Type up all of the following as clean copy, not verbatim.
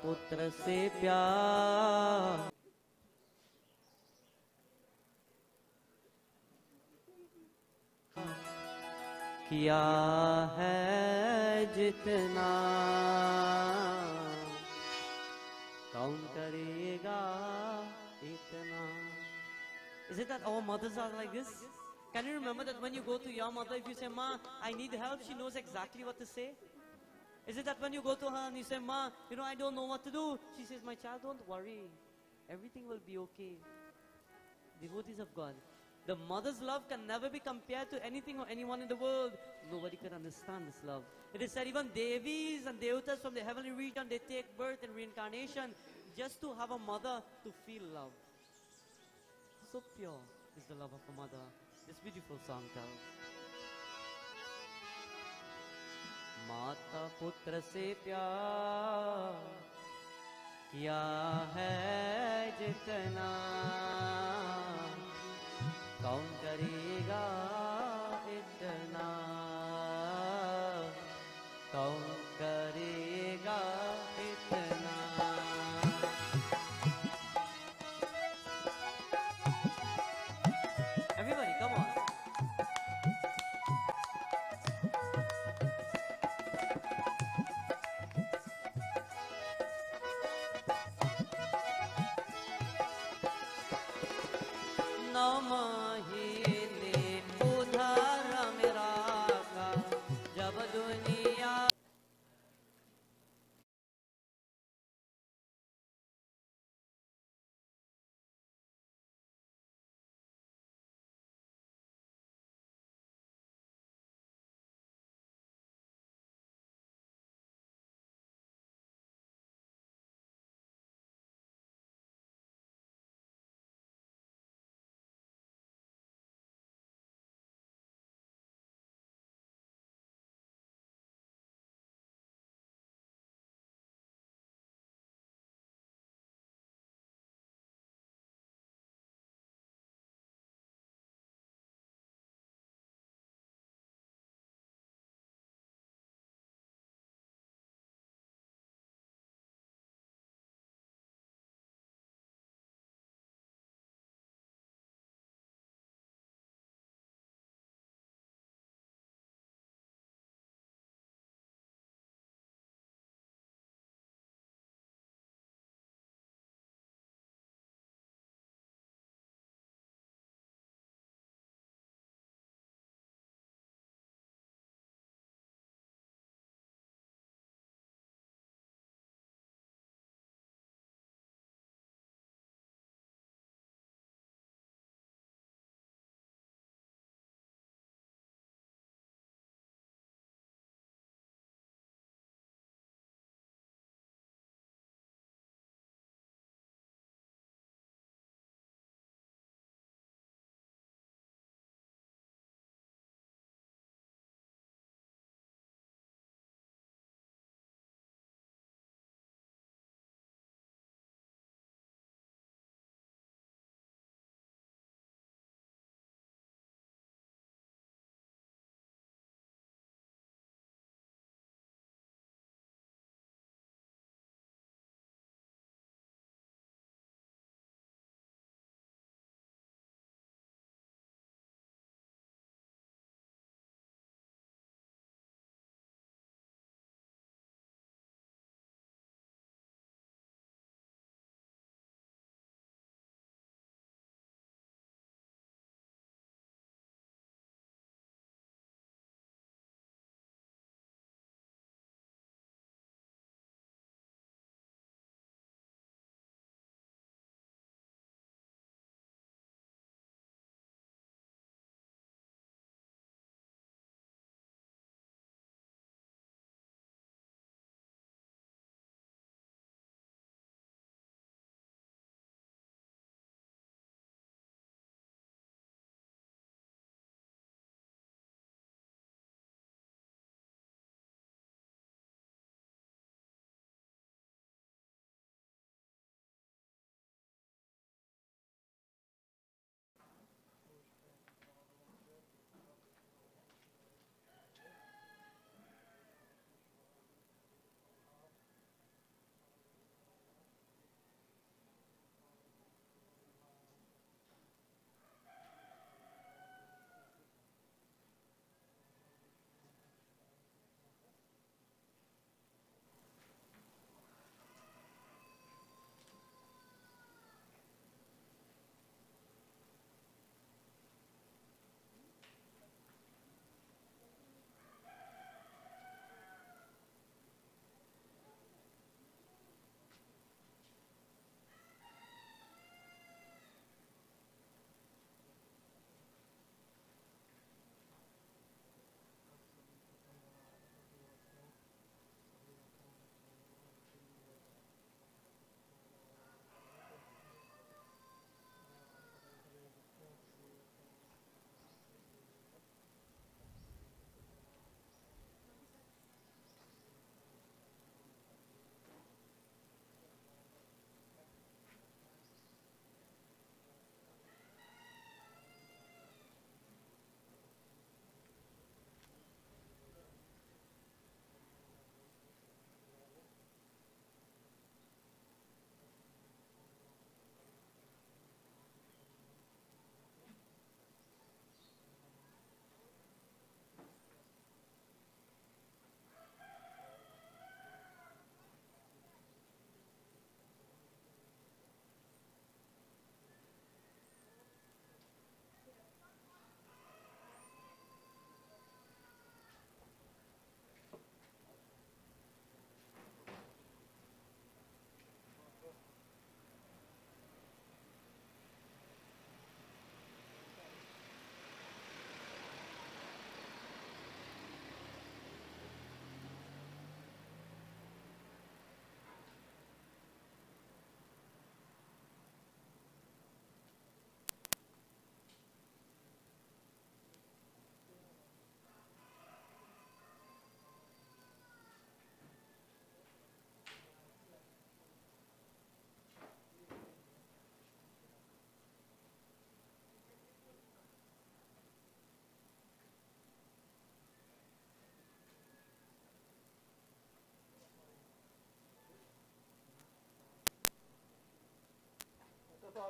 पुत्र से प्यार किया है जितना, कौन करेगा इतना. Is it that our mothers are like this? Can you remember that when you go to your mother, if you say, "Ma, I need help," she knows exactly what to say? Is it that when you go to her and you say, "Ma, I don't know what to do," she says, "My child, don't worry. Everything will be okay." Devotees of God. The mother's love can never be compared to anything or anyone in the world. Nobody can understand this love. It is said even Devis and Devatas from the heavenly region, they take birth and reincarnation just to have a mother to feel love. So pure is the love of a mother. This beautiful song tells. माता पुत्र से प्यार किया है जितना, कौन करेगा इतना, कौन करेगा इतना. Everybody, come on. नमहीने उधर मेरा का जब दुनिया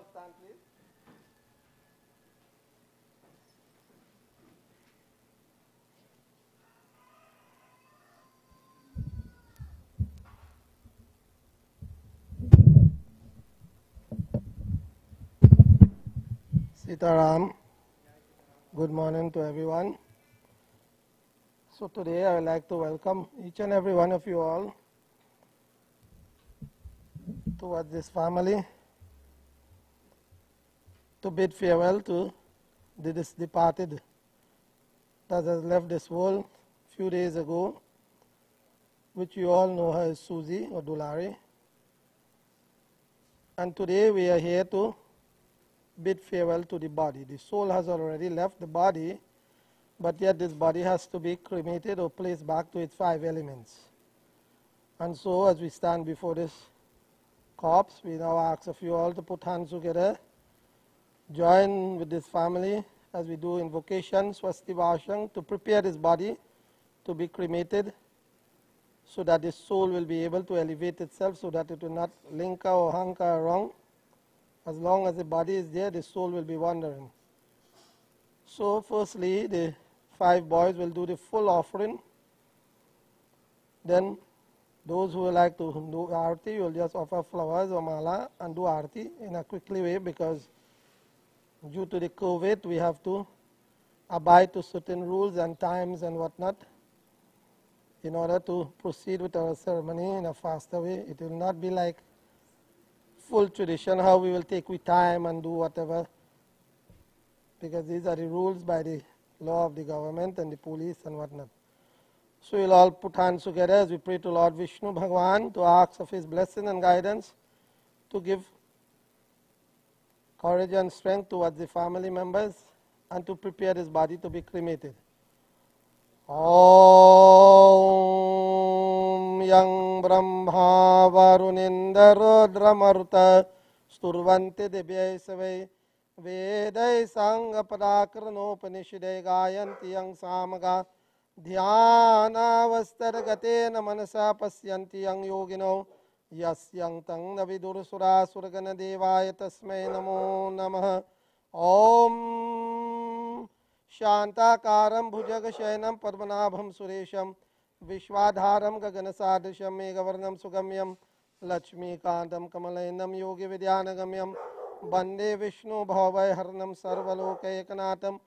all stand, please. Sitaram. Good morning to everyone. So today I would like to welcome each and every one of you all towards this family to bid farewell to this departed that has left this world a few days ago, which you all know her as Susie or Dulari. And today we are here to bid farewell to the body. The soul has already left the body, but yet this body has to be cremated or placed back to its 5 elements. And so as we stand before this corpse, we now ask of you all to put hands together, join with this family as we do invocation, Swasti Vashang, to prepare this body to be cremated so that the soul will be able to elevate itself so that it will not linka or hanka wrong. As long as the body is there, the soul will be wandering. So firstly, the 5 boys will do the full offering. Then those who would like to do arti will just offer flowers or mala and do arti in a quickly way, because due to the COVID we have to abide to certain rules and times and whatnot in order to proceed with our ceremony in a faster way. It will not be like full tradition how we will take with time and do whatever, because these are the rules by the law of the government and the police and whatnot. So we'll all put hands together as we pray to Lord Vishnu Bhagwan to ask of his blessing and guidance to give courage and strength towards the family members and to prepare his body to be cremated. Om Yang Brahma Varunindra Rudra Maruta Sturvanti Debhyasave Vedai Sangha Padakaranopanishade Gayanti Yang Samaga Dhyanavastargatena Manasa Pasyanti Yang Yogino Yasyang Tang Navidurasura Surgana Devaya Tasmai Namo Namaha. Om Shantakaram Bhujagashayam Padmanabham Suresham Vishwadharam Gaganasadrisham Megavarnam Sugamyam Lakshmikantam Kamalainam Yogi Vidyanagamyam Bande Vishnu Bhavai Harnam Sarvalokaekanatam.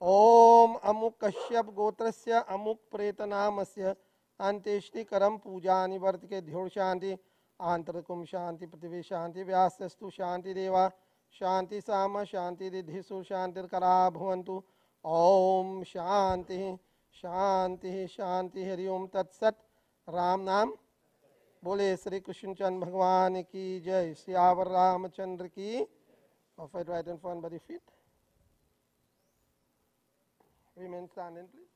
Om Amuk Kashyap Gotrasya Amuk Pretanamasya Anteshti Karam Pujani Vartike Dhyur Shanti Antarakum Shanti Prithvi Shanti Vyasastu Shanti Deva Shanti Sama Shanti Didhisu Shantir Kara Bhuvantu. Om Shanti Shanti Shanti Hari Om Tat Sat. Ram Nam Bole Sri Krishna Chand Bhagwan Ki Jai. Siyavar Ramachandra Ki. Offer it right in front by the feet. Remain standing, please.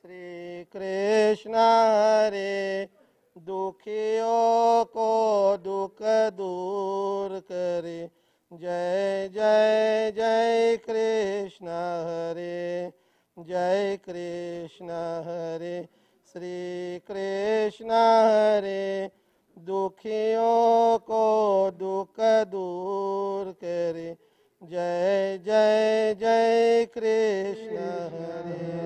Shri Krishna हरे दुखियों को दुख दूर करे। जय जय जय कृष्ण हरे, जय कृष्ण हरे। श्री कृष्ण हरे दुखियों को दुख दूर करे। जय जय जय कृष्ण हरे।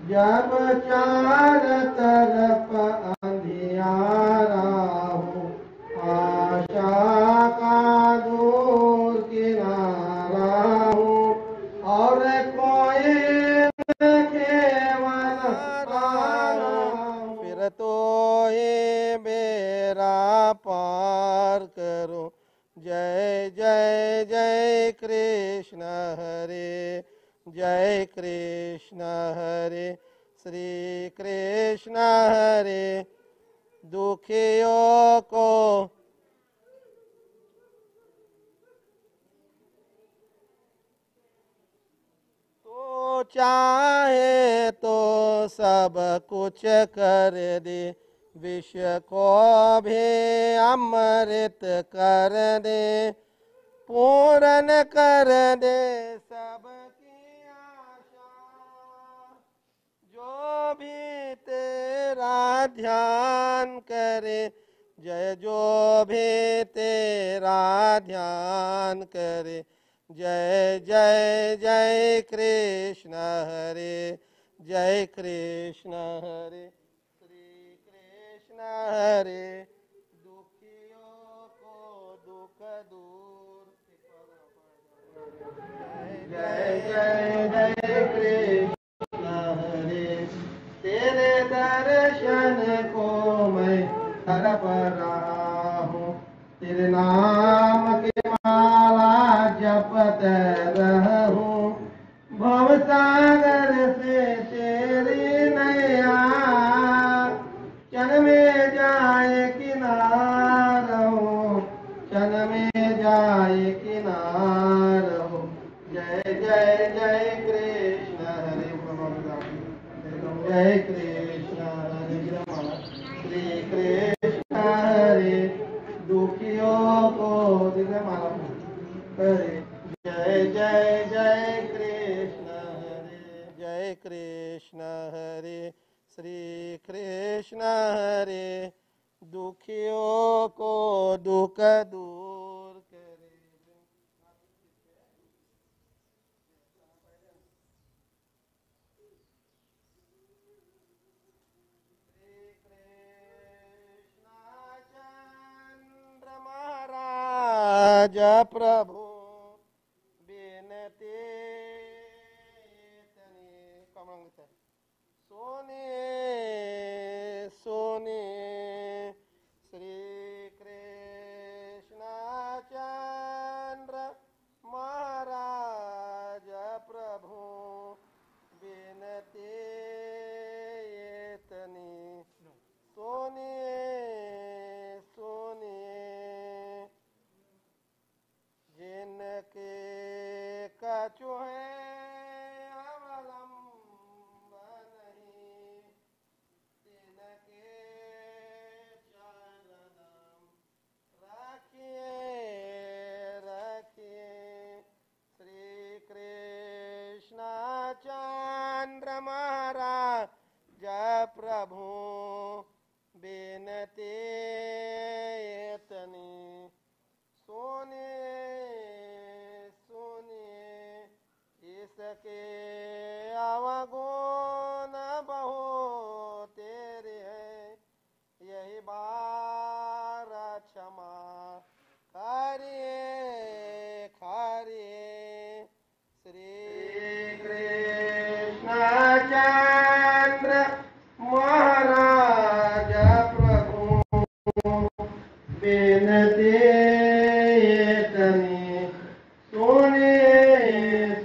जब चार तरफ अंधियारा हो, आशा का दूर किनारा हो, और कोई केवल फिर तो ये बेरा पार करो। जय जय जय कृष्ण हरे, जय कृष्ण हरे। श्री कृष्ण हरे दुखियों को तो चाहे तो सब कुछ कर दे, विश्व को भी अमृत कर दे, पूर्ण कर दे सबकी आशा। जो भी तेरा ध्यान करे, जय जो भी तेरा ध्यान करे। जय जय जय कृष्ण हरे, जय कृष्ण हरे। श्री कृष्ण हरे दुखियों को दुख दूर। जय जय जय कृष्ण हरे। तेरे दर्शन को मैं तरफ रहा हूँ, तेरे नाम की माला जपत रहूं। भव सागर से तेरी नैया क्षण में जाए किनार हो, क्षण में जाए किनार हो। जय जय जय कृष्ण हरे। जय कृष्ण हरे। श्री कृष्ण हरे दुखियों को हरे। जय जय जय कृष्ण हरे, जय कृष्ण हरे। श्री कृष्ण हरे दुखियों को दुख दूर करे। चंद्र महाराज प्रभु बिनती कमंग सोने सोने। श्री कृष्ण चंद्र महाराज प्रभु बिनती सोने सोने। बिनते तनी सोने सुनिए इसके अवगुण बहु तेरे हैं यही बार क्षमा करिए करिए श्री कृष्ण चंद्र महाराज प्रभु बिनती तनी सुनिए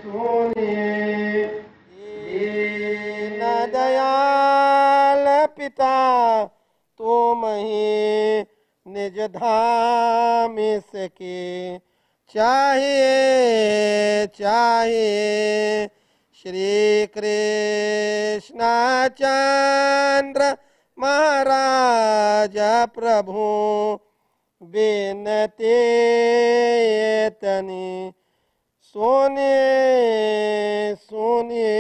सुनिए दीन दयाल पिता तुम ही निज धाम इसके चाहिए चाहिए श्री कृष्ण चंद्र महाराज प्रभु बिनती तनी सुनिए सुनिए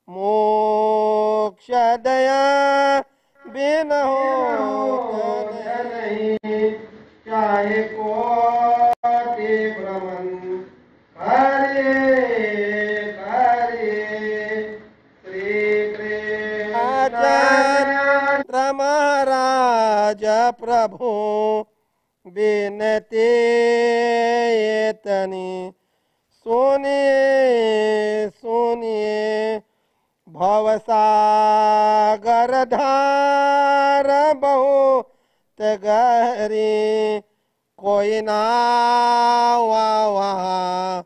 मोक्ष दया बिन हो नहीं चाहे कोटि भ्रमण हरे हरे श्री कृष्ण महाराज प्रभु बिनती तनी सुनिए सुनिए भवसागर धार बहुत गहरी कोई नाव वहाँ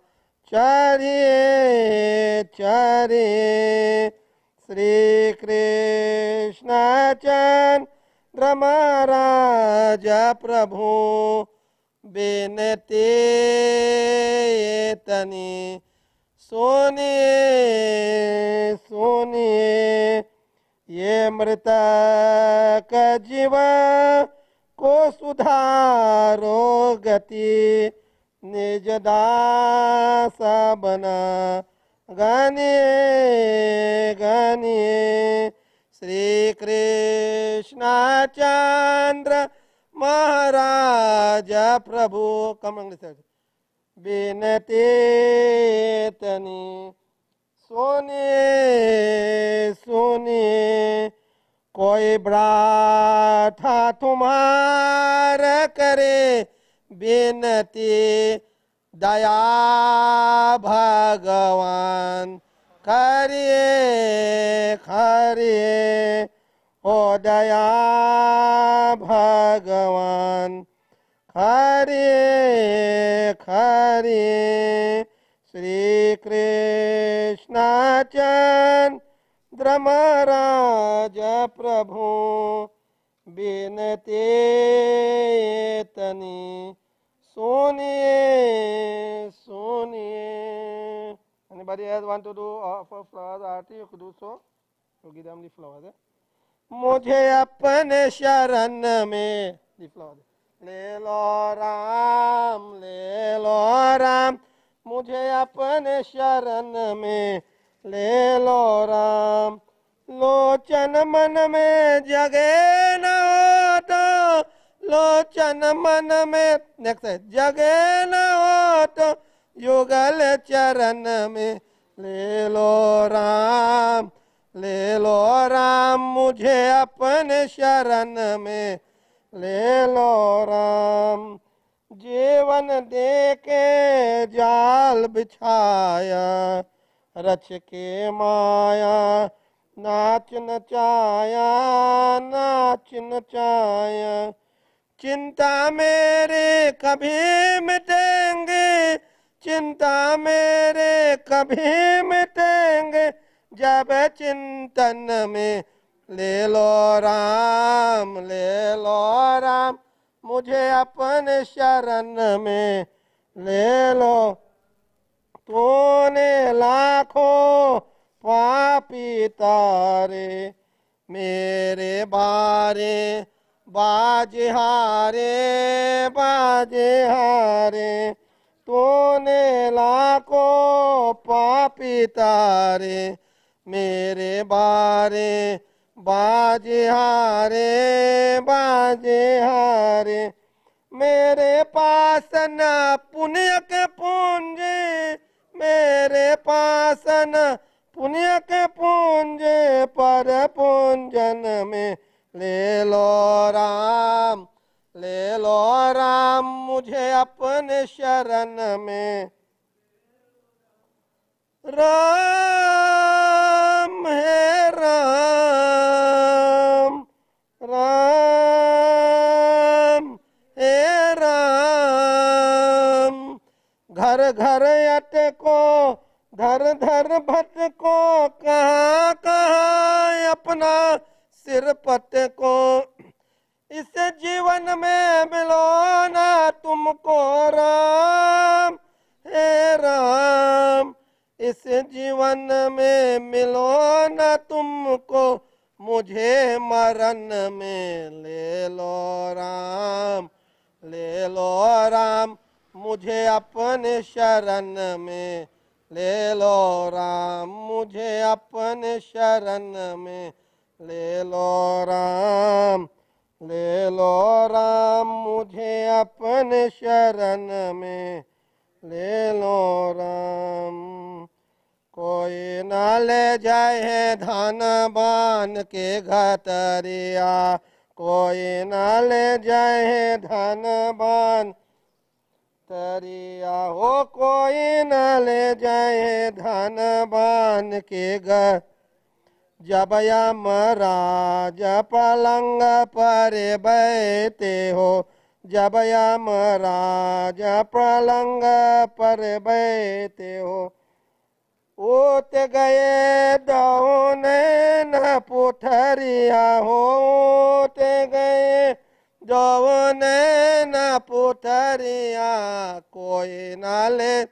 चरिए चरिए श्री कृष्ण चंद्र महाराज प्रभु बिनती तनी सुनिए सुनिए ये मृतक जीवन को सुधारो गति निज दास बना गनिए गनिए श्री कृष्ण चंद्र महाराज प्रभु कमंग बिनती तनी सुनिए सुनिए कोई ब्राथा तुम्हार करे बिनती दया भगवान करिए करिए ओ दया भगवान हरे हरे श्री कृष्ण चंद्र महाराज प्रभु बिनती तनी सुनिए सुनिए. Anybody else want to do offer flowers arti? You could do so. You give them the flowers. मुझे अपने शरण में the flowers. ले लो राम मुझे अपने शरण में ले लो राम लोचन मन में जगे न हो तो लोचन मन में नेक्स्ट जगे न हो तो युगल चरण में ले लो राम मुझे अपने शरण में ले लो राम जीवन दे के जाल बिछाया रच के माया नाच नचाया चिंता मेरे कभी मिटेंगे चिंता मेरे कभी मिटेंगे जब चिंतन में ले लो राम मुझे अपने शरण में ले लो तूने लाखों पापी तारे मेरे बारे बाजे हारे तूने लाखों पापी तारे मेरे बारे बाजे हारे मेरे पास न पुण्य के पूंज, मेरे पास न पुण्य के पूंज, पर पूंजन में ले लो राम, ले लो राम मुझे अपने शरण में। राम है राम, राम है राम, घर घर अटको धर धर भटको, कहाँ कहाँ अपना सिर पटको, इस जीवन में मिलो ना तुमको राम हे राम, इस जीवन में मिलो ना तुमको, मुझे मरण में ले लो राम, ले लो राम मुझे अपने शरण में, ले लो राम मुझे अपने शरण में, ले लो राम, ले लो राम मुझे अपने शरण में, ले लो राम। कोई न ले जाए है धन बान के घतरिया, कोई न ले जाए है धन बान तरिया, हो कोई न ले जाए है धन बान के घर, जब यमराज पलंग पर बैठे हो, जब यमराज पलंग पर बैठे हो, उठ गए दौने न पुठरिया हो, उठ गए दौने न पुठरिया, कोई न ले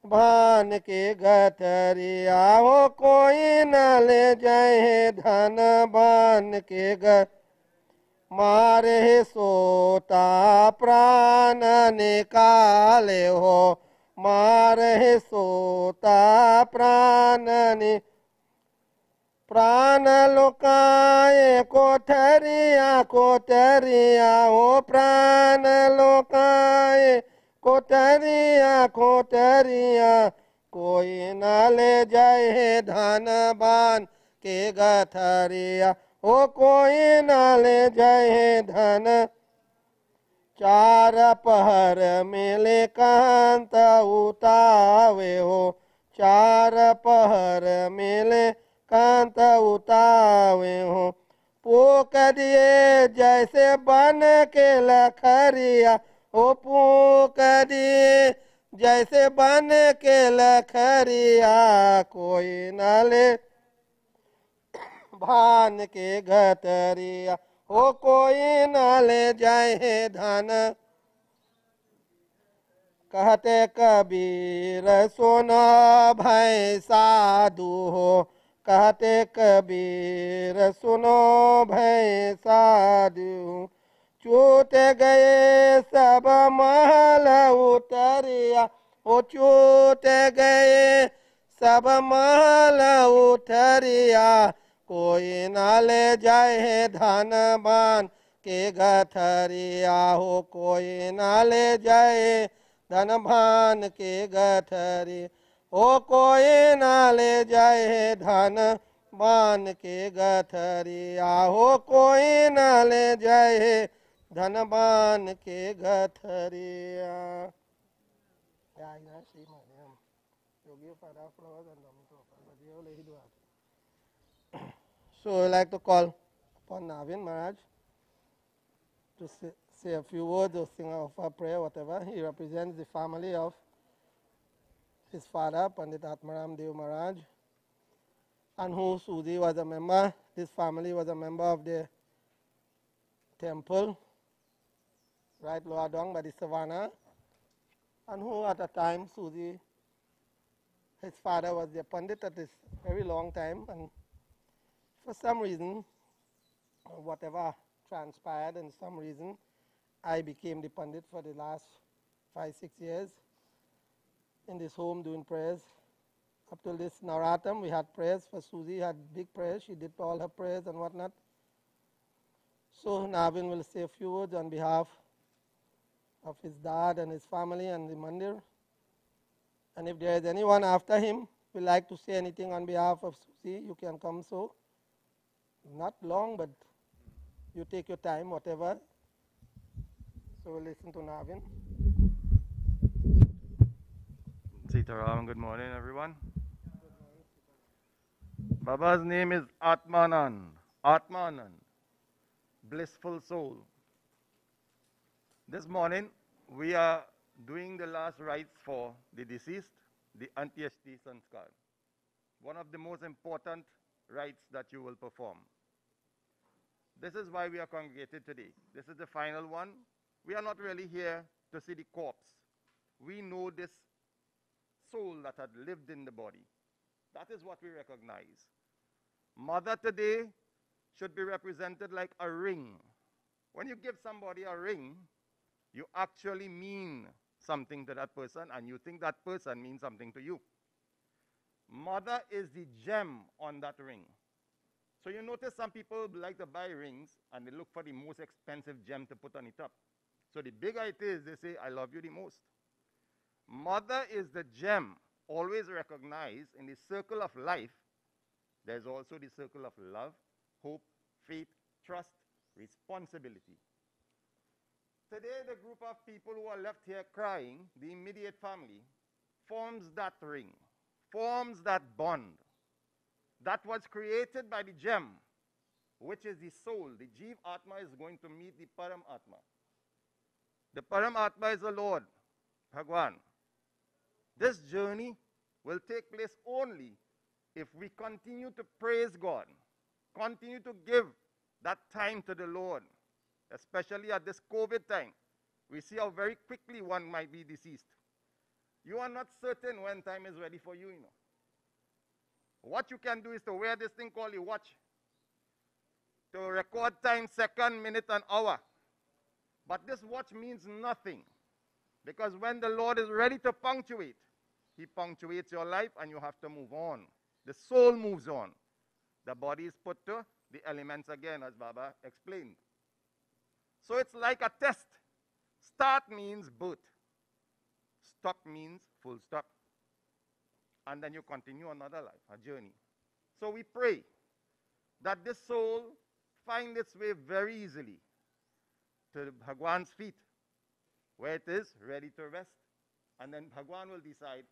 भान के गठरिया, हो कोई न ले जाए धन बान के घर, मारे सोता प्राण निकाले हो, मारे सोता प्राण नि प्राण लोकाए कोठरिया कोठरिया, हो प्राण लोकाए कोठरिया कोठरिया, कोई न ले जाए धन बान के गठरिया, हो कोई न ले जाए धन, चार पहर मिले कांत उतावे हो, चार पहर मिले कांत उतावे हो, पोक दिए जैसे बन के लखरिया, हो पोक दिए जैसे बन के लखरिया, कोई न ले भान के घतरिया, हो कोई न ले जाए धन। कहते कबीर सुनो भय साधु हो, कहते कबीर सुनो भय साधु, छूट गए सब महल उतरिया, हो छूट गए सब महल उतरिया, कोई न ले जाए धन बान के गठरिया, हो कोई न ले जाए धन भान के गठरी, हो कोई न ले जाए धन बान के गठरिया, हो कोई न ले जाए धन बान के गठरिया। So I'd like to call upon Navin Maharaj to say a few words or sing a prayer, whatever. He represents the family of his father, Pandit Atmaram Dev Maharaj, and who Sudhi was a member. This family was a member of the temple, right, Lower Dong by the savannah, and who at a time Sudhi, his father was the Pandit at this very long time, and for some reason, whatever transpired, and some reason, I became the Pandit for the last 5-6 years in this home doing prayers. Up till this Naratam, we had prayers for Susie, had big prayers. She did all her prayers and whatnot. So Navin will say a few words on behalf of his dad and his family and the mandir. And if there is anyone after him who would like to say anything on behalf of Susie, you can come so. Not long, but you take your time, whatever. So we'll listen to Navin. Sitaram, good morning, everyone. Baba's name is Atmanand. Atmanand, blissful soul. This morning, we are doing the last rites for the deceased, the Antyeshti Sanskar. One of the most important rites that you will perform. This is why we are congregated today. This is the final one. We are not really here to see the corpse. We know this soul that had lived in the body. That is what we recognize. Mother today should be represented like a ring. When you give somebody a ring, you actually mean something to that person, and you think that person means something to you. Mother is the gem on that ring. So you notice some people like to buy rings, and they look for the most expensive gem to put on the top. So the bigger it is, they say, I love you the most. Mother is the gem, always recognized in the circle of life. There's also the circle of love, hope, faith, trust, responsibility. Today, the group of people who are left here crying, the immediate family, forms that ring, forms that bond. That was created by the gem, which is the soul. The Jeev Atma is going to meet the Param Atma. The Param Atma is the Lord, Bhagwan. This journey will take place only if we continue to praise God, continue to give that time to the Lord, especially at this COVID time. We see how very quickly one might be deceased. You are not certain when time is ready for you, you know. What you can do is to wear this thing called a watch, to record time, second, minute, and hour. But this watch means nothing, because when the Lord is ready to punctuate, He punctuates your life and you have to move on. The soul moves on. The body is put to the elements again, as Baba explained. So it's like a test. Start means birth. Stop means full stop. And then you continue another life, a journey. So we pray that this soul find its way very easily to Bhagwan's feet, where it is ready to rest. And then Bhagwan will decide,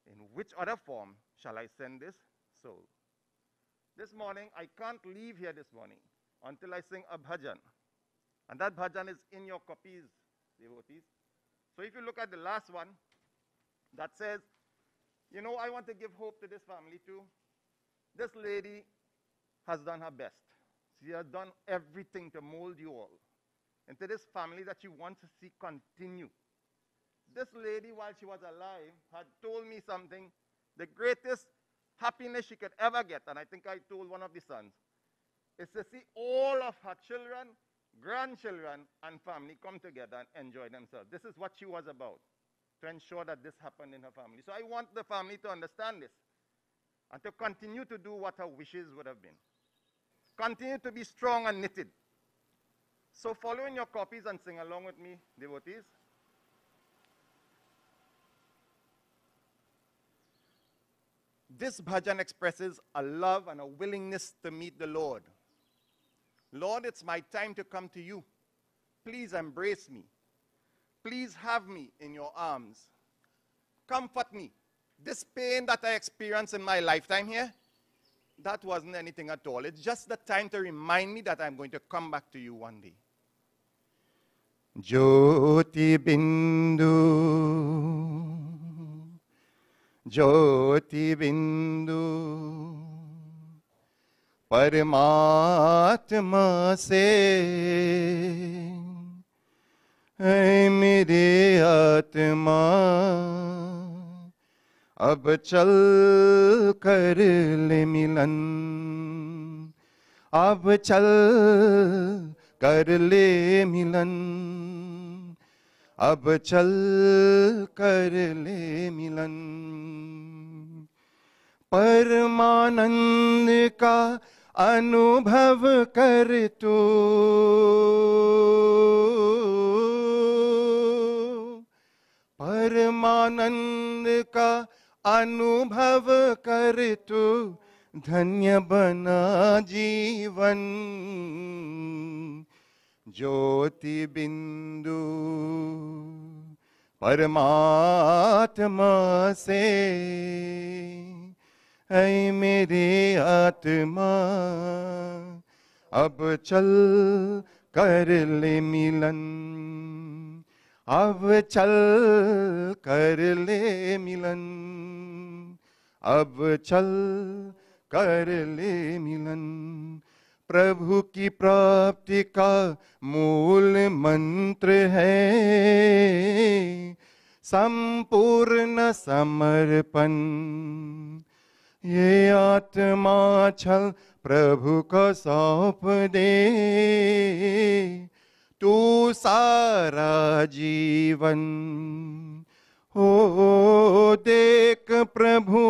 in which other form shall I send this soul? This morning, I can't leave here this morning until I sing a bhajan. And that bhajan is in your copies, devotees. So if you look at the last one, that says, you know, I want to give hope to this family too. This lady has done her best. She has done everything to mold you all into this family that you want to see continue. This lady, while she was alive, had told me something, the greatest happiness she could ever get, and I think I told one of the sons, is to see all of her children, grandchildren, and family come together and enjoy themselves. This is what she was about, to ensure that this happened in her family. So I want the family to understand this and to continue to do what her wishes would have been. Continue to be strong and knitted. So follow in your copies and sing along with me, devotees. This bhajan expresses a love and a willingness to meet the Lord. Lord, it's my time to come to you. Please embrace me. Please have me in your arms. Comfort me. This pain that I experienced in my lifetime here, that wasn't anything at all. It's just the time to remind me that I'm going to come back to you one day. Jyoti Bindu, Jyoti Bindu, Paramatma se, ऐ मेरे आत्मा अब चल कर ले मिलन, अब चल कर ले मिलन, अब चल कर ले मिलन. परमानंद का अनुभव कर तू, परमानंद का अनुभव कर तू, धन्य बना जीवन। ज्योति बिंदु परमात्मा से, ऐ मेरे आत्मा अब चल कर ले मिलन, अब चल कर ले मिलन, अब चल कर ले मिलन। प्रभु की प्राप्ति का मूल मंत्र है संपूर्ण समर्पण। ये आत्मा छल प्रभु को सौंप दे, तू सारा जीवन। हो देख प्रभु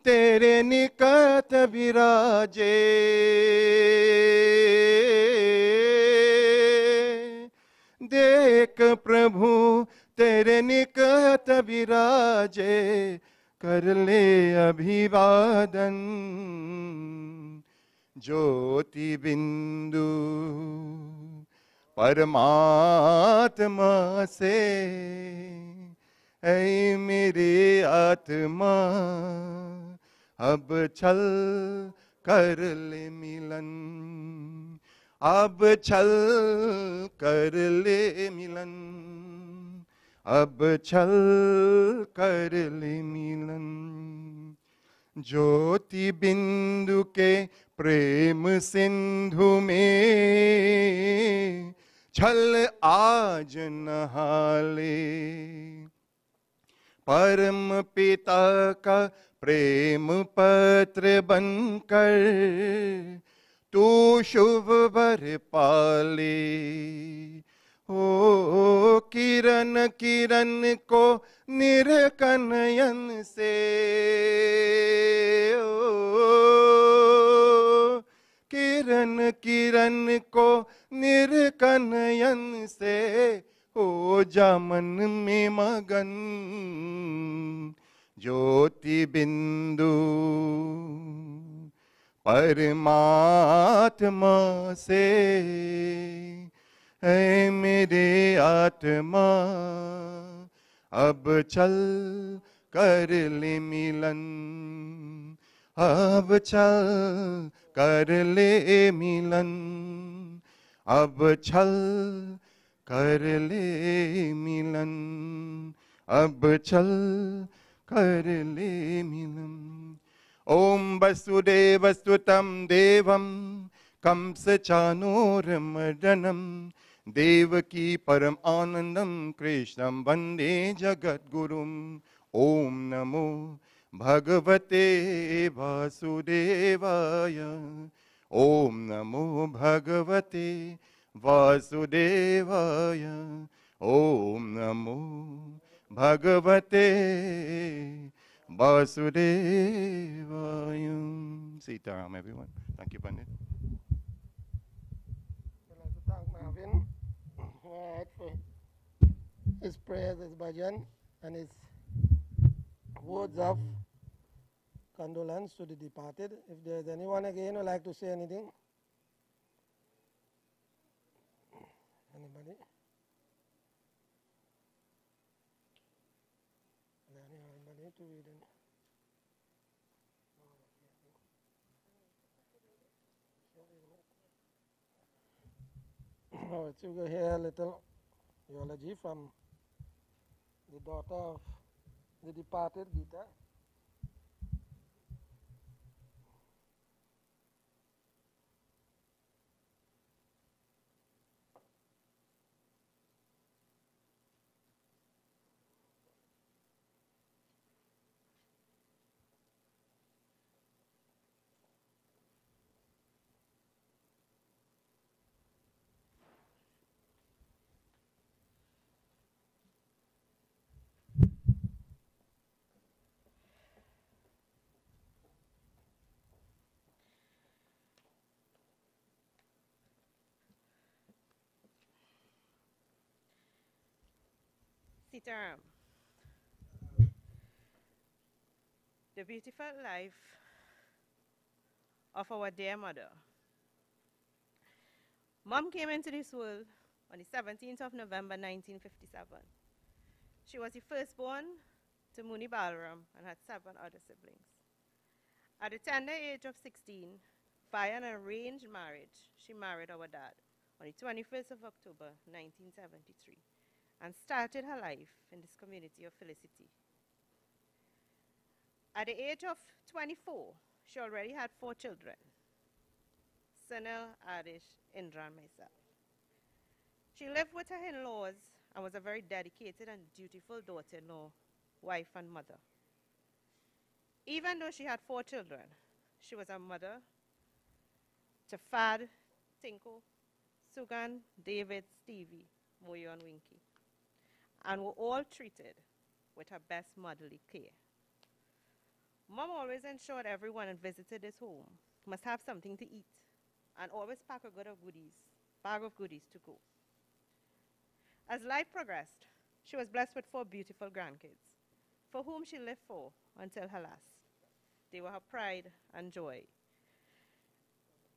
तेरे निकट विराजे, देख प्रभु तेरे निकट विराजे, कर ले अभिवादन। ज्योति बिंदु परमात्मा से, ऐ मेरे आत्मा अब चल कर ले मिलन, अब चल कर ले मिलन, अब चल कर ले मिलन। ज्योति बिंदु के प्रेम सिंधु में छल आज नहाले, परम पिता का प्रेम पत्र बनकर तू शुभ वर पाले। ओ किरण किरण को निरकनयन से, ओ किरण किरण को निरकनयन से, हो जा मन में मगन। ज्योति बिंदु परमात्मा से, ऐ मेरे आत्मा अब चल कर ले मिलन, अब चल कर ले मिलन, अब चल कर ले मिलन, अब चल कर ले मिलन। ओम वसुदेवसुतं देवं कंसचाणूरमर्दनं, देवकी परम आनंदं कृष्णं वंदे जगद्गुरुम्। ओम नमो भगवते वासुदेवाय, ओम नमो भगवते वासुदेवाय, ओम नमो भगवते वासुदेवाय। Sitaram everyone. Thank you, Pandit. I'd like to thank Marvin for his prayers, his bhajan, and his words of condolence to the departed. If there's anyone again who would like to say anything, anybody? Anybody to read in? All right, so we'll hear a little eulogy from the daughter of the departed, Gita. Sitaram. The beautiful life of our dear mother. Mom came into this world on the 17th of November 1957. She was the firstborn to Muni Balaram and had 7 other siblings. At the tender age of 16, via an arranged marriage, she married our dad on the 21st of October 1973 and started her life in this community of Felicity. At the age of 24, she already had 4 children, Sunil, Adish, Indra, and myself. She lived with her in-laws and was a very dedicated and dutiful daughter-in-law, wife, and mother. Even though she had 4 children, she was a mother to Fad, Tinku, Sugan, David, Stevie, Moyo, and Winky, and were all treated with her best motherly care. Mom always ensured everyone who visited this home must have something to eat and always pack a bag of goodies to go. As life progressed, she was blessed with 4 beautiful grandkids, for whom she lived for until her last. They were her pride and joy,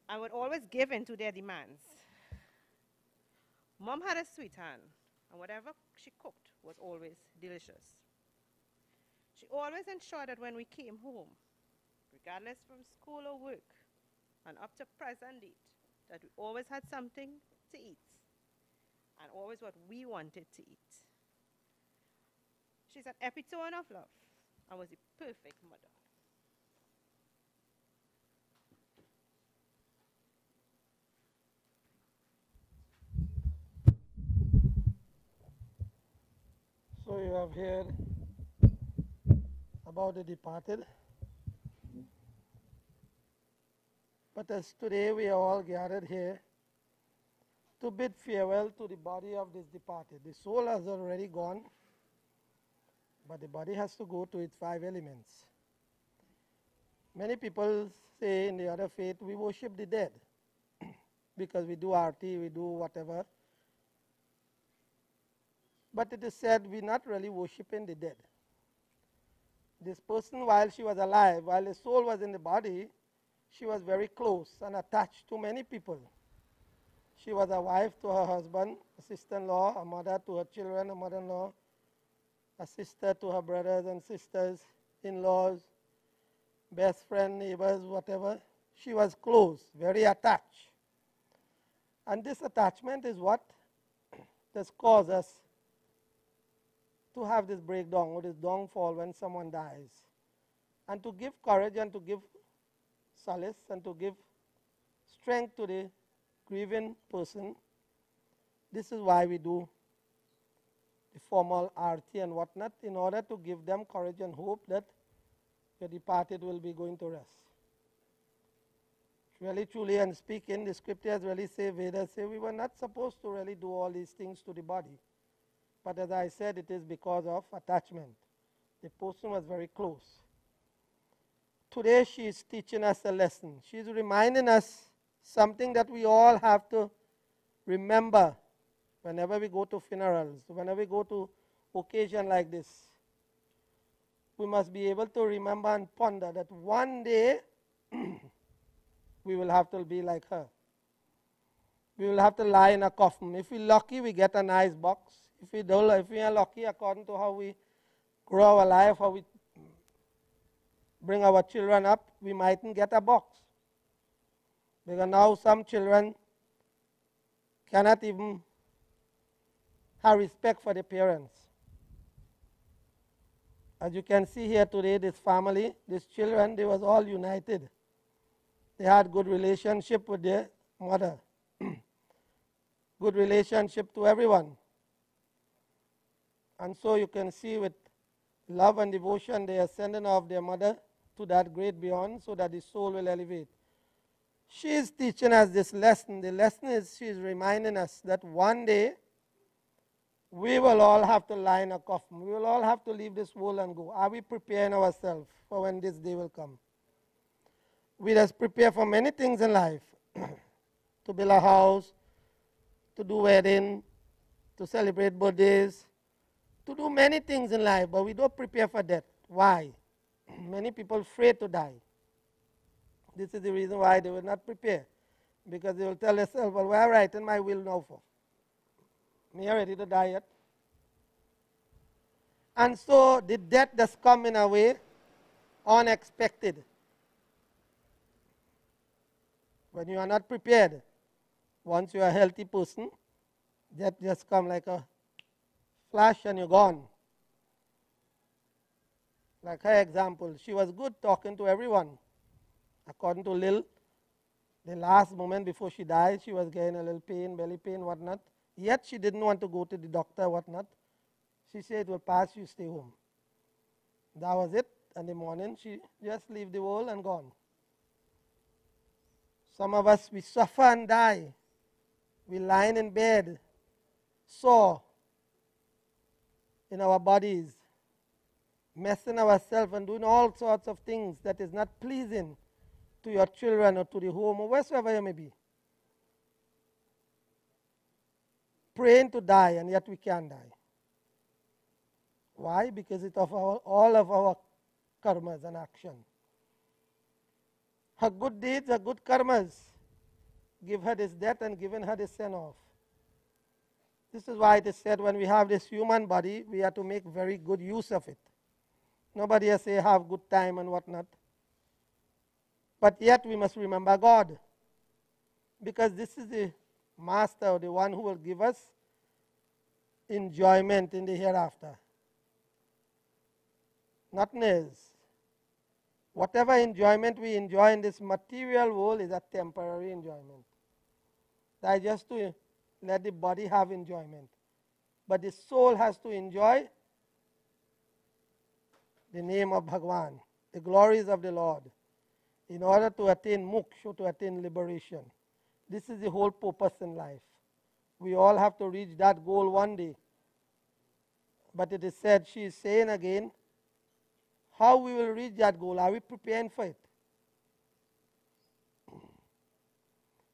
and would always give in to their demands. Mom had a sweet hand, and whatever she cooked was always delicious. She always ensured that when we came home, regardless from school or work, and up to present date, that we always had something to eat, and always what we wanted to eat. She's an epitome of love, and was the perfect mother. So you have heard about the departed. But as today we are all gathered here to bid farewell to the body of this departed. The soul has already gone, but the body has to go to its 5 elements. Many people say in the other faith we worship the dead because we do arti, we do whatever. But it is said we're not really worshiping the dead. This person, while she was alive, while the soul was in the body, she was very close and attached to many people. She was a wife to her husband, a sister-in-law, a mother to her children, a mother-in-law, a sister to her brothers and sisters, in-laws, best friend, neighbors, whatever. She was close, very attached. And this attachment is what has caused us to have this breakdown or this downfall when someone dies. And to give courage and to give solace and to give strength to the grieving person, this is why we do the formal arti and whatnot, in order to give them courage and hope that the departed will be going to rest. Really, truly, and speaking, the scriptures really say, Vedas say, we were not supposed to really do all these things to the body. But as I said, it is because of attachment. The person was very close. Today she is teaching us a lesson. She is reminding us something that we all have to remember whenever we go to funerals, whenever we go to occasion like this. We must be able to remember and ponder that one day we will have to be like her. We will have to lie in a coffin. If we're lucky, we get a nice box. If we are lucky, according to how we grow our life, how we bring our children up, we mightn't get a box. Because now some children cannot even have respect for their parents. As you can see here today, this family, these children, they was all united. They had good relationship with their mother. Good relationship to everyone. And so you can see with love and devotion, they are sending off their mother to that great beyond so that the soul will elevate. She is teaching us this lesson. The lesson is she is reminding us that one day we will all have to lie in a coffin. We will all have to leave this world and go. Are we preparing ourselves for when this day will come? We just prepare for many things in life. To build a house, to do wedding, to celebrate birthdays, to do many things in life, but we don't prepare for death. Why? Many people afraid to die. This is the reason why they will not prepare. Because they will tell themselves, well, where am I writing my will now for? Me ready to die yet? And so the death does come in a way unexpected. When you are not prepared, once you are a healthy person, death just come like a flash and you're gone. Like her example, she was good talking to everyone. According to Lil, the last moment before she died, she was getting a little pain, belly pain, whatnot. Yet she didn't want to go to the doctor, whatnot. She said, it will pass, you stay home. That was it. And in the morning, she just leave the world and gone. Some of us, we suffer and die. We lying in bed, sore in our bodies, messing ourselves and doing all sorts of things that is not pleasing to your children or to the home or wheresoever you may be. Praying to die, and yet we can't die. Why? Because it's of all of our karmas and action. Her good deeds, her good karmas, give her this death and given her this send off. This is why it is said when we have this human body, we have to make very good use of it. Nobody has say have good time and whatnot. But yet we must remember God. Because this is the master, the one who will give us enjoyment in the hereafter. Nothing else. Whatever enjoyment we enjoy in this material world is a temporary enjoyment. That is just to let the body have enjoyment. But the soul has to enjoy the name of Bhagwan, the glories of the Lord, in order to attain moksha, to attain liberation. This is the whole purpose in life. We all have to reach that goal one day. But it is said, she is saying again, how we will reach that goal? Are we preparing for it?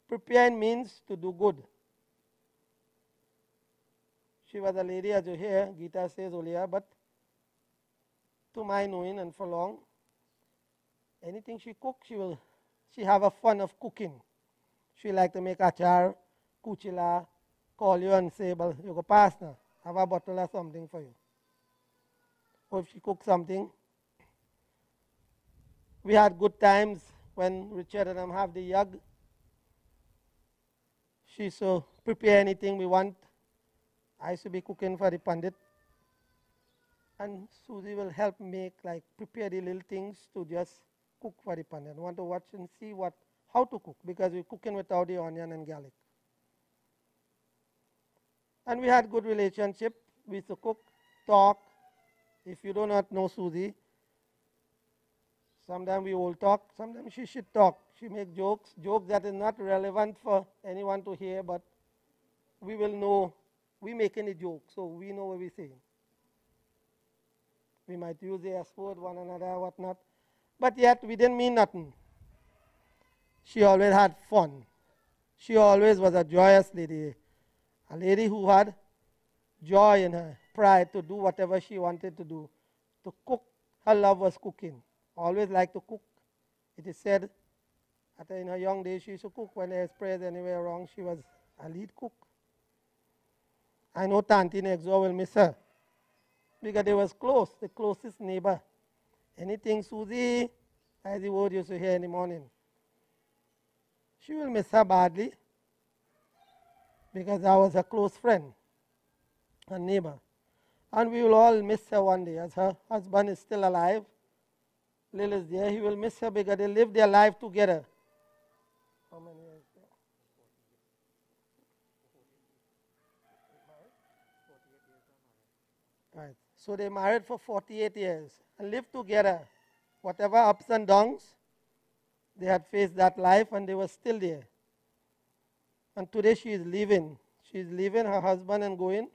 Preparing means to do good. She was a lady, as you hear, Gita says earlier, but to my knowing and for long, anything she cooks, she have a fun of cooking. She like to make achar, kuchila, call you and say, well, you go pass now, have a bottle or something for you. Or if she cooks something, we had good times when Richard and I have the yag. She so prepare anything we want. I used to be cooking for the pandit. And Susie will help make, like, prepare the little things to just cook for the pandit. I want to watch and see how to cook, because we're cooking without the onion and garlic. And we had good relationship. We used to cook, talk. If you do not know Susie, sometimes we will talk, sometimes she should talk. She make jokes that is not relevant for anyone to hear, but we will know. We making a joke, so we know what we're saying. We might use the S word, one another, whatnot. But yet, we didn't mean nothing. She always had fun. She always was a joyous lady. A lady who had joy in her, pride to do whatever she wanted to do. To cook, her love was cooking. Always liked to cook. It is said that in her young days, she used to cook when there's prayers anywhere wrong. She was a lead cook. I know Tanti next door will miss her, because they was close, the closest neighbor. Anything Susie, as the word used to hear in the morning. She will miss her badly, because I was a close friend, a neighbor. And we will all miss her one day. As her husband is still alive, Lil is there, he will miss her because they lived their life together. How many years? Right. So they married for 48 years and lived together. Whatever ups and downs, they had faced that life and they were still there. And today she is leaving. She is leaving her husband and going.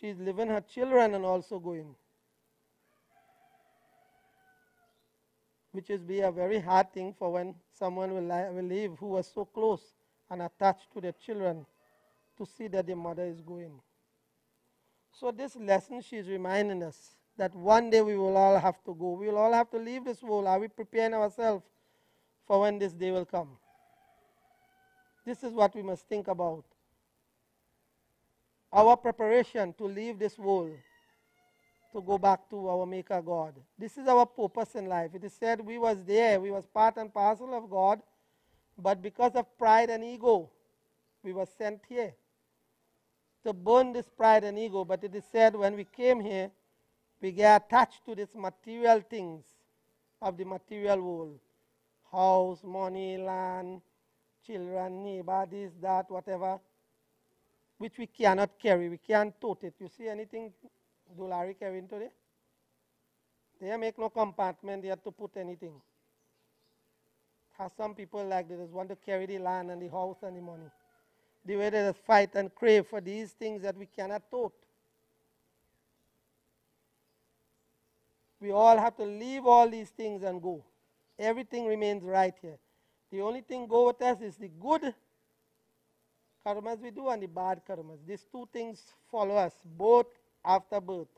She is leaving her children and also going. Which is be a very hard thing for when someone will leave who was so close and attached to their children, to see that their mother is going. So this lesson, she's reminding us that one day we will all have to go. We will all have to leave this world. Are we preparing ourselves for when this day will come? This is what we must think about. Our preparation to leave this world, to go back to our Maker God. This is our purpose in life. It is said we was there, we was part and parcel of God, but because of pride and ego, we were sent here to burn this pride and ego. But it is said when we came here, we get attached to these material things of the material world. House, money, land, children, neighbor, this, that, whatever, which we cannot carry. We can't tote it. You see anything Dolari carrying today? They make no compartment there to put anything. Has some people like they just want to carry the land and the house and the money. The way they just fight and crave for these things that we cannot tote. We all have to leave all these things and go. Everything remains right here. The only thing go with us is the good karmas we do and the bad karmas. These two things follow us, both after birth,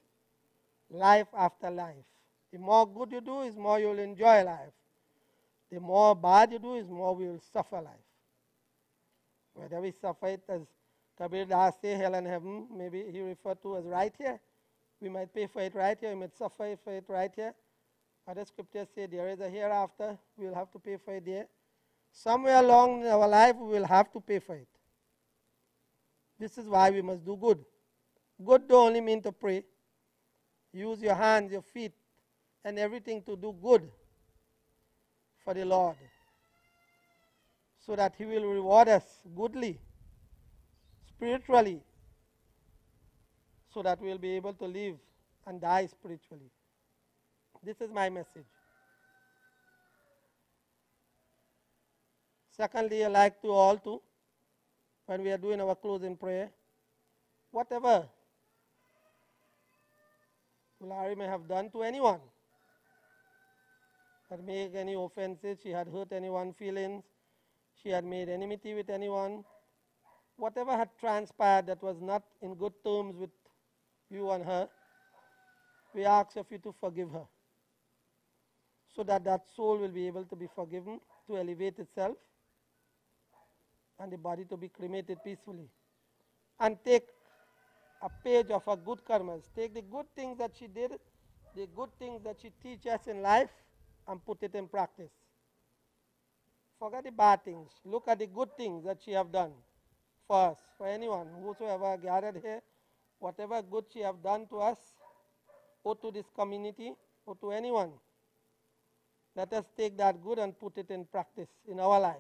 life after life. The more good you do, is more you'll enjoy life. The more bad you do, is more we will suffer life. Whether we suffer it as Kabir Das say, hell and heaven, maybe he referred to as right here. We might pay for it right here, we might suffer for it right here. Other scriptures say there is a hereafter, we will have to pay for it there. Somewhere along in our life, we will have to pay for it. This is why we must do good. Good don't only mean to pray. Use your hands, your feet, and everything to do good for the Lord, so that He will reward us goodly, spiritually, so that we will be able to live and die spiritually. This is my message. Secondly, I like to all to, when we are doing our closing prayer, whatever Larry may have done to anyone, had made any offenses, she had hurt anyone's feelings, she had made enmity with anyone, whatever had transpired that was not in good terms with you and her, we ask of you to forgive her, so that that soul will be able to be forgiven, to elevate itself, and the body to be cremated peacefully. And take a page of her good karmas. Take the good things that she did, the good things that she teaches us in life, and put it in practice. Forget the bad things. Look at the good things that she have done for us, for anyone, whosoever gathered here, whatever good she have done to us, or to this community, or to anyone. Let us take that good and put it in practice in our life.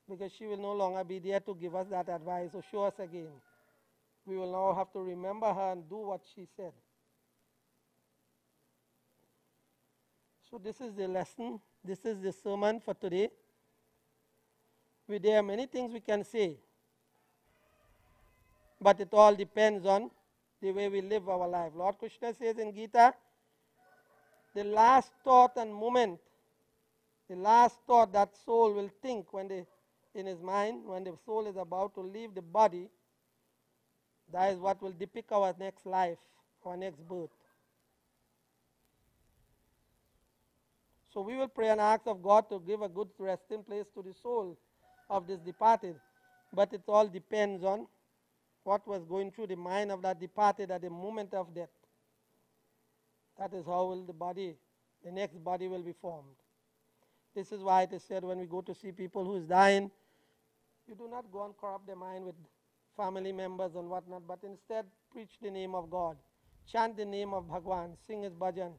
Because she will no longer be there to give us that advice or show us again. We will now have to remember her and do what she said. So this is the lesson. This is the sermon for today. There are many things we can say, but it all depends on the way we live our life. Lord Krishna says in Gita, the last thought and moment, the last thought that soul will think in his mind, when the soul is about to leave the body, that is what will depict our next life, our next birth. So we will pray and ask of God to give a good resting place to the soul of this departed. But it all depends on what was going through the mind of that departed at the moment of death. That is how will the next body will be formed. This is why it is said when we go to see people who is dying, you do not go and corrupt their mind with family members and whatnot, but instead preach the name of God, chant the name of Bhagwan, sing his bhajan,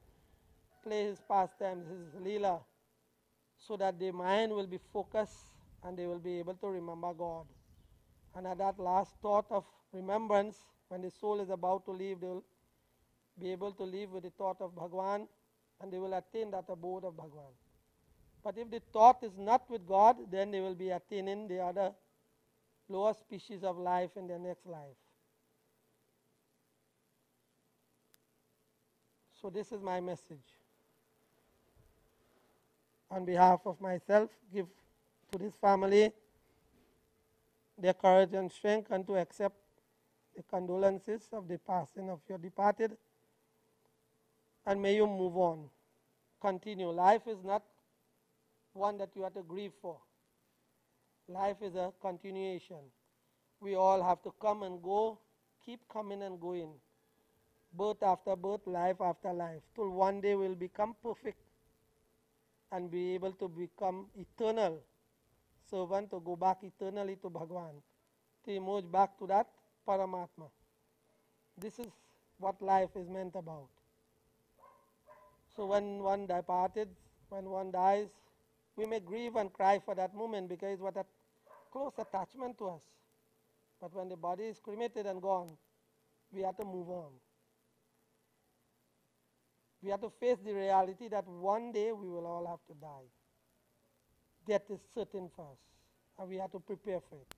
play his pastimes, his leela, so that their mind will be focused and they will be able to remember God. And at that last thought of remembrance, when the soul is about to leave, they will be able to live with the thought of Bhagwan, and they will attain that abode of Bhagwan. But if the thought is not with God, then they will be attaining the other lower species of life in their next life. So this is my message. On behalf of myself, give to this family their courage and strength, and to accept the condolences of the passing of your departed, and may you move on. Continue. Life is not one that you have to grieve for. Life is a continuation. We all have to come and go, keep coming and going. Birth after birth, life after life, till one day we'll become perfect and be able to become eternal servant, to go back eternally to Bhagwan, to emerge back to that Paramatma. This is what life is meant about. So when one departed, when one dies, we may grieve and cry for that moment because it was a close attachment to us. But when the body is cremated and gone, we have to move on. We have to face the reality that one day we will all have to die. Death is certain for us, and we have to prepare for it.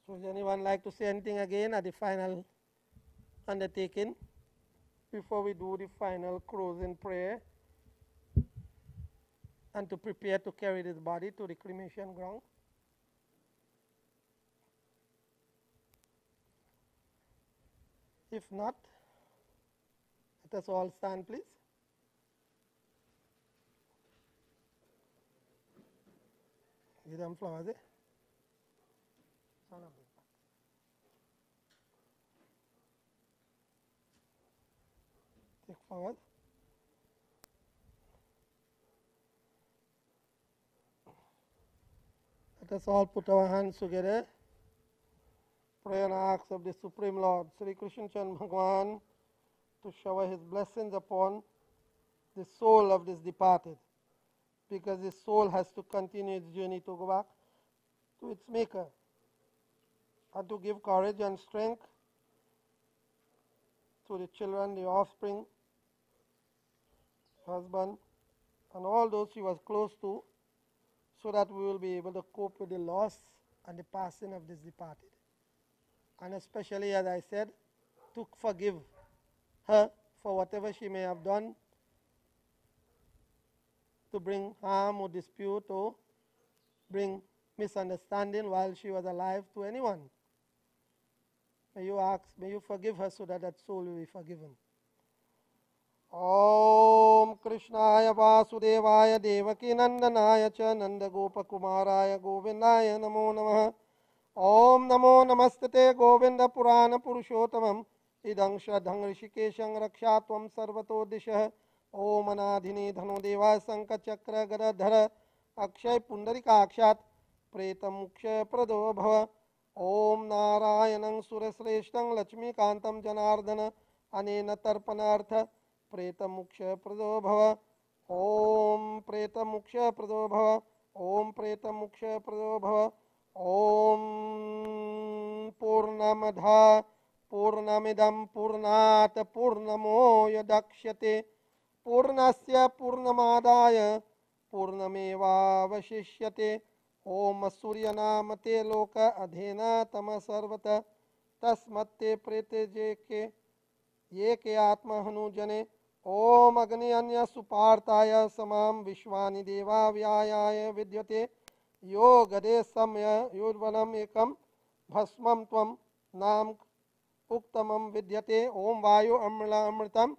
So does anyone like to say anything again at the final undertaking before we do the final closing prayer and to prepare to carry this body to the cremation ground? If not, let us all stand, please. Give them flowers, eh? Take forward. Let us all put our hands together. Pray and ask of the Supreme Lord, Sri Krishna Chandra Bhagwan, to shower his blessings upon the soul of this departed, because this soul has to continue its journey to go back to its maker, and to give courage and strength to the children, the offspring, husband, and all those she was close to, so that we will be able to cope with the loss and the passing of this departed. And especially, as I said, to forgive her for whatever she may have done to bring harm or dispute or bring misunderstanding while she was alive to anyone. May you forgive her so that that soul will be forgiven. Om Krishnaya Vasudevaya Devaki Nandanaya Cha Nanda Gopakumaraya Govindaya Namo Namaha. Om Namo Namastate Govinda Purana Purushottamam Idang Shraddhang Rishikeshang Rakshatvam Sarvato Dishah. Om Anadhini Dhano Deva Sankachakra Gadadhara Akshay Pundarikakshat Pretam Muksha Prado Bhava. Om Narayanang Surasreshtam Lakshmi Kantam Janardana Anena Tarpanartha Pretam Muksha Prado Bhava. Om Pretam Muksha Prado Bhava. Om Pretam Muksha Prado Bhava. Om Purnamadha Purnamidam Purnat Purnamo Yadakshate Purnasya Purnamadaya Purnameva Vashishyate. Om Suryanamate Loka Adhena Tama Sarvata Tasmatte Prete Jeke Yeke Atma Hanujane. Om Agni Anya Supartaya Samam Vishwani Deva Vyayaya Vidyate. Yo Gade Samya Yudvanam Ekam Bhasmam Tvam Nam Uktamam Vidyate. Om Vayu Amrila Amritam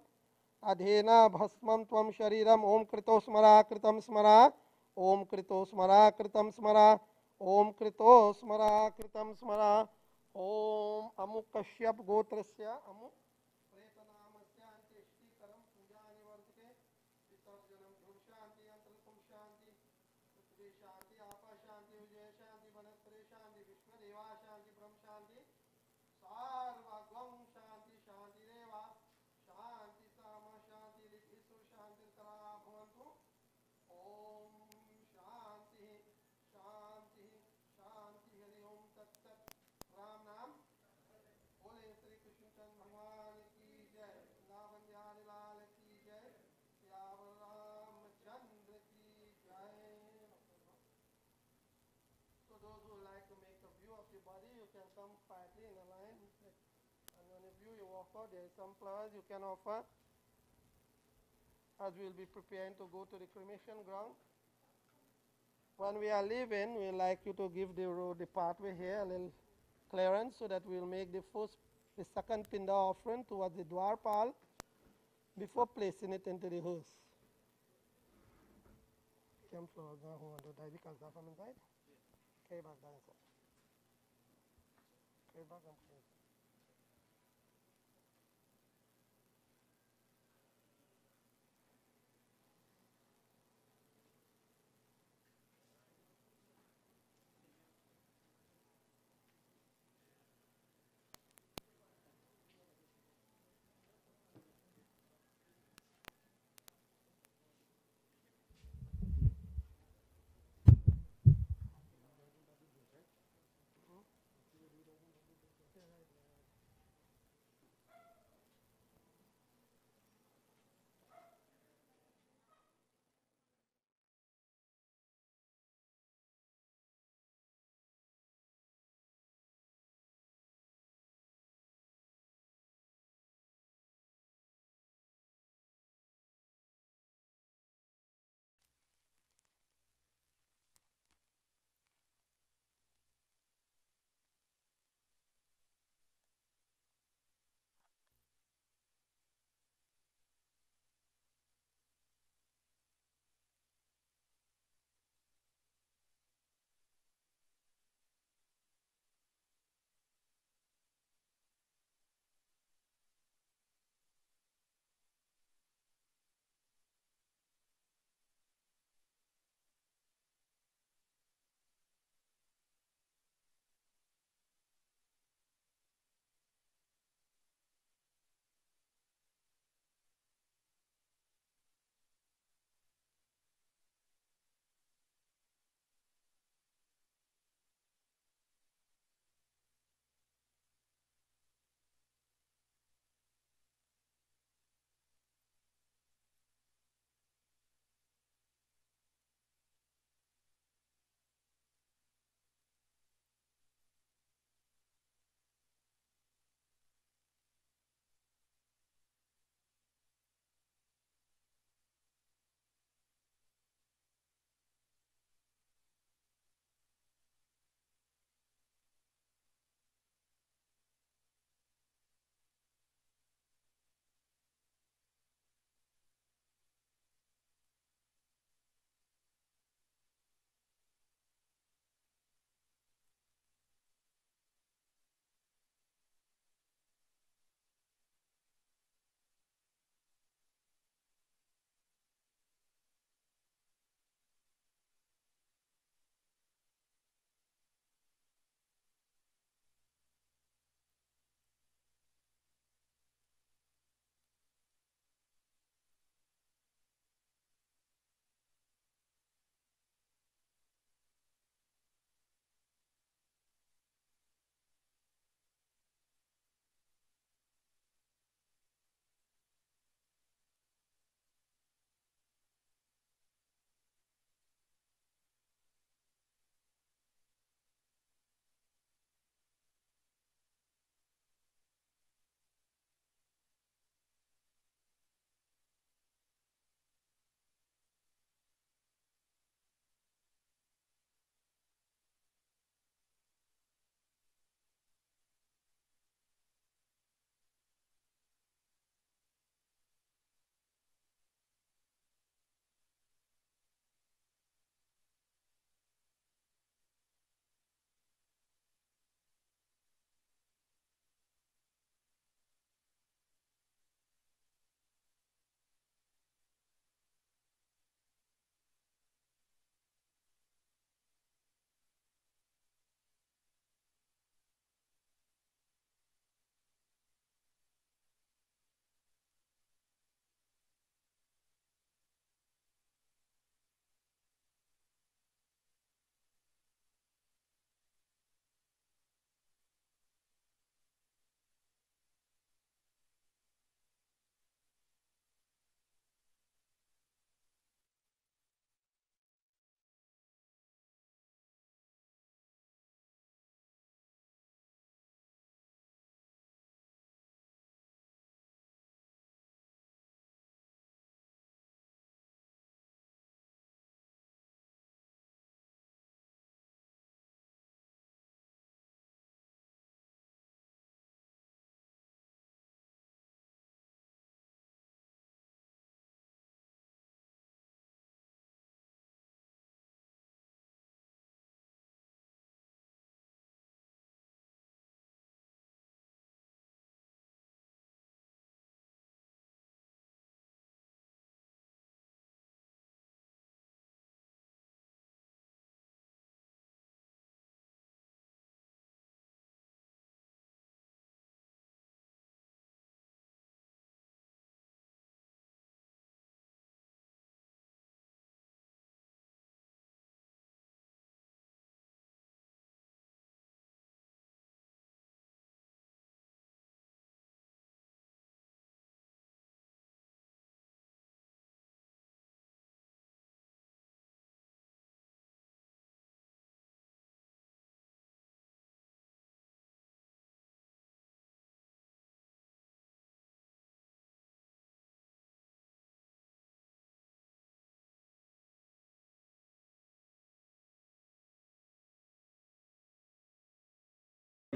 Adhena Bhasmam Tvam Shariram. Om Krito Smara Kritam Smara. Om Krito Smara Kritam Smara. Om Krito Smara Kritam Smara. Om Amuk Kashyap Gotrasya Amuk Pretanamasya Anteshti Karam Pujani Vartate Visarjanam Dhur Shanti Antratum Shanti Prithvi Shanti Apa Shanti Vijaya Shanti Vanastre Shanti Vishnu Deva Shanti Brahm Shanti Sarva Gam Shanti Shanti Deva Shanti Sama Shanti Likhisur Shanti Tara Bhavantu. Om Shanti Shanti Shanti Hari Om Tat Sat. Ram Nam Bole Sri Krishna Chandra Bhagwan ki jai. Vrindavan Bihari Lal ki jai. Siyavar Ramchandra ki jai. So those who like to make a view of the body, you can come quietly in a line. And when you view, you offer. There is some flowers you can offer as we will be preparing to go to the cremation ground. When we are leaving, we like you to give the road, the pathway here a little clearance so that we'll make the second Pinda offering towards the Dwarpal before placing it into the hearse. Come forward now, who want to die because that from inside? Carry back down inside. Carry back and please.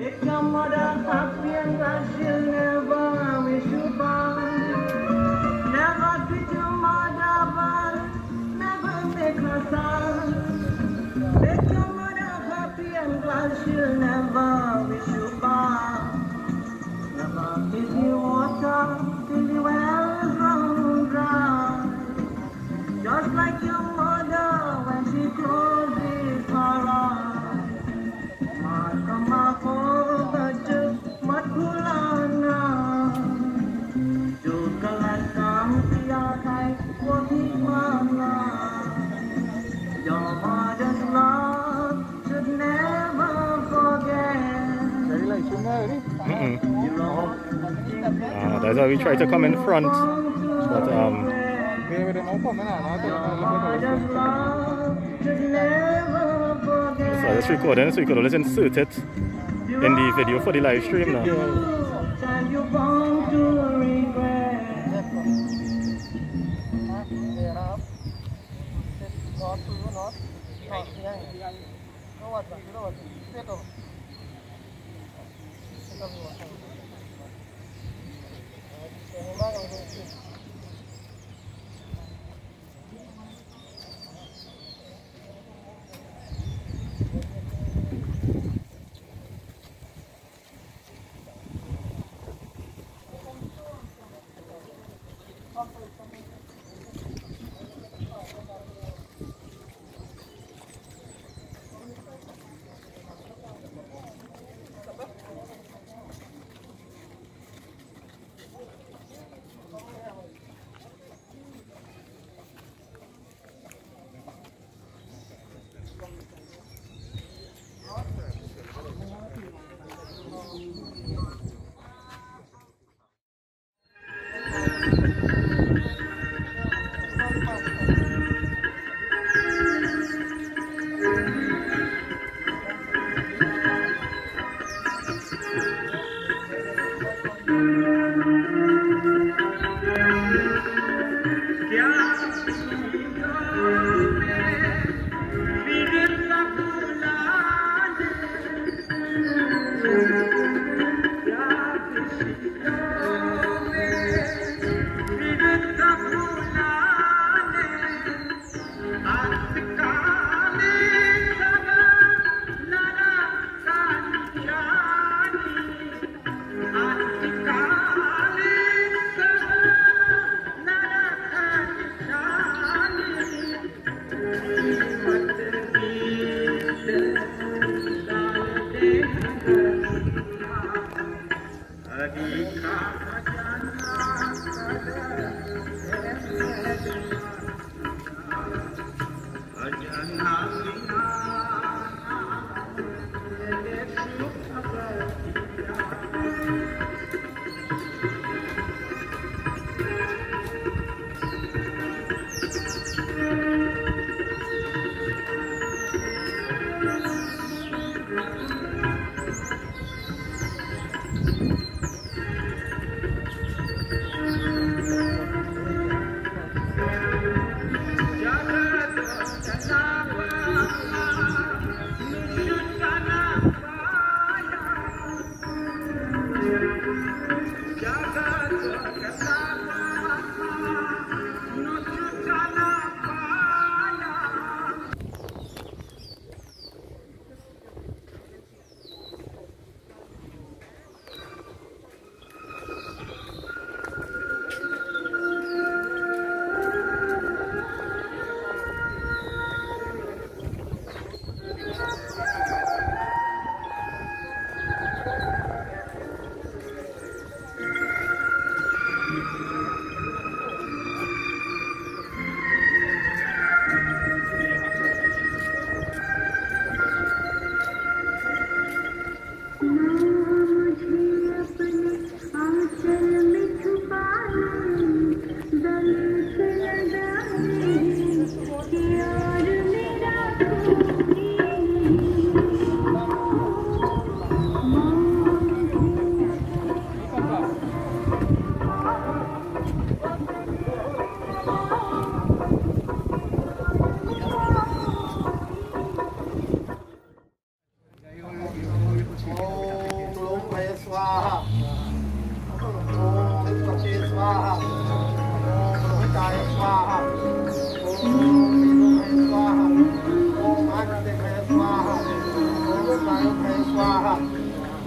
Make your mother happy and that she'll never wish you bad. Never treat your mother bad, never make her sad. Make your mother happy and glad she'll never wish you bad. Never give you water till the wells run dry. Just like your mother when she closes her eyes. Come Matulana, Jukalasam Siyakai, Wahimana. Your mother's love should never forget. That's why we try to come in front, but Your mother's love should never forget. so I just recording so we could always insert it in the video for the live stream now. And you're bound to regret.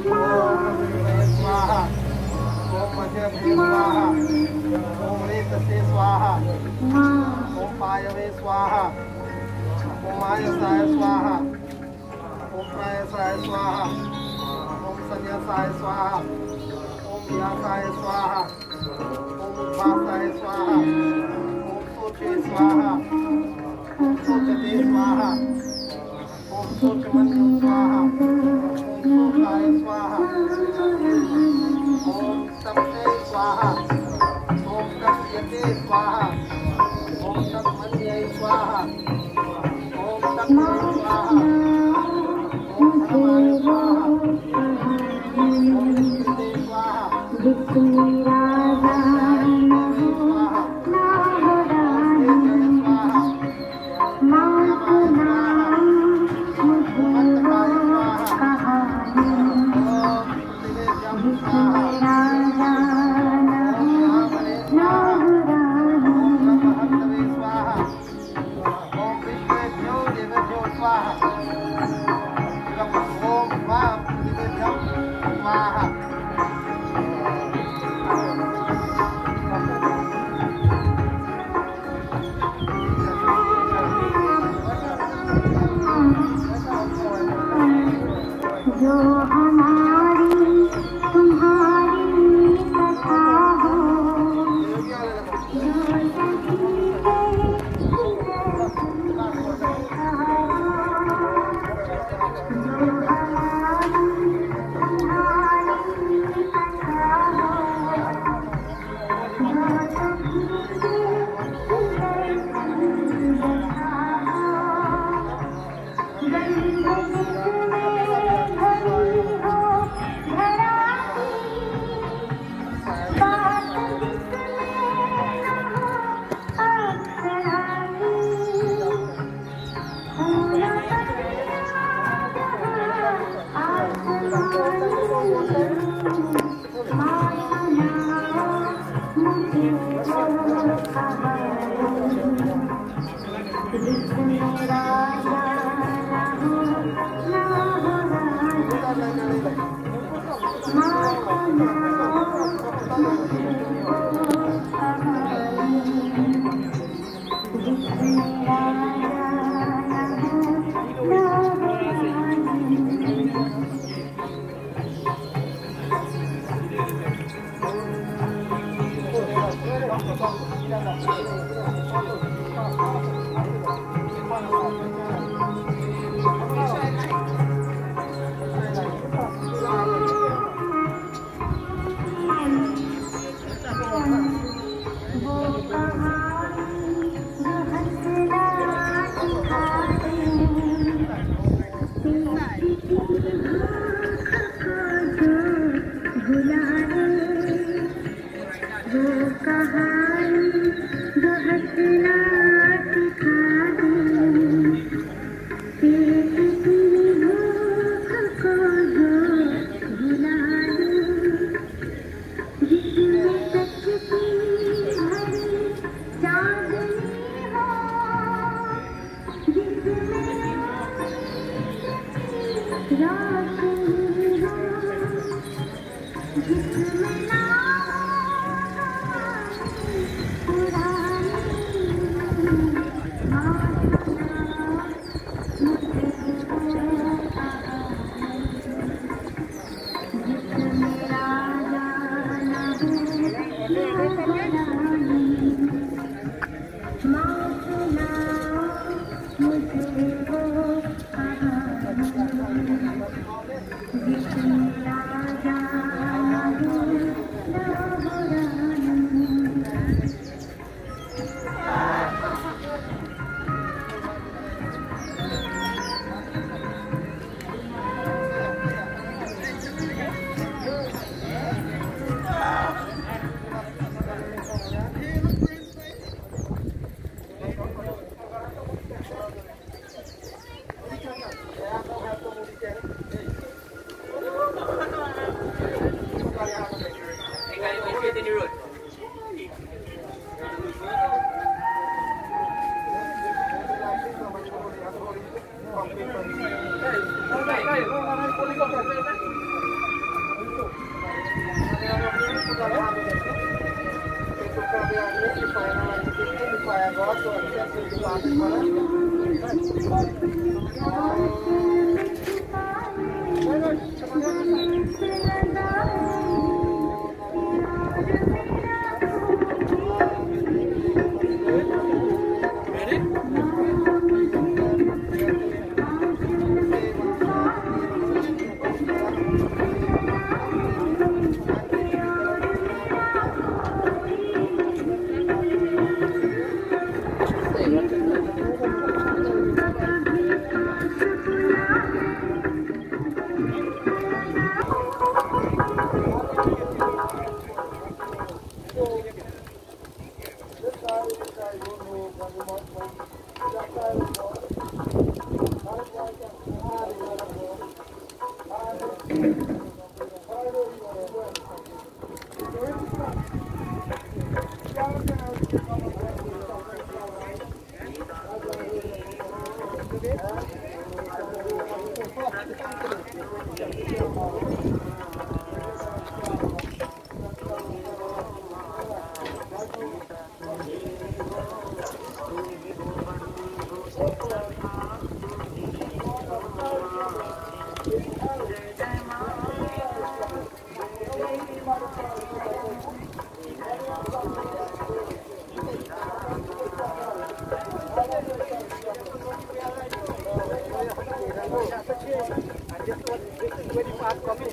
ओम स्वाहा ओम मजभे स्वाहा ओम रेतसे स्वाहा ओम पायवे स्वाहा ओम आयसाय स्वाहा ओम प्रायसाय स्वाहा ओम संन्यासाय स्वाहा ओम व्यासाय स्वाहा ओम उद्भासाय स्वाहा ओम सोचे स्वाहा ओम सोचते स्वाहा ओम सोचमन्यु स्वाहा ओम सोचाय स्वाहा ओम तपते स्वाहा ओम तप्यते स्वाहा ओम तपमन्ये स्वाहा ओम तपते स्वाहा ओम धर्माय स्वाहा ओम निष्कृते स्वाहा जो हमारी तुम्हारी कथा हो, जो कहानी जो हंसना fire God to accept his departed for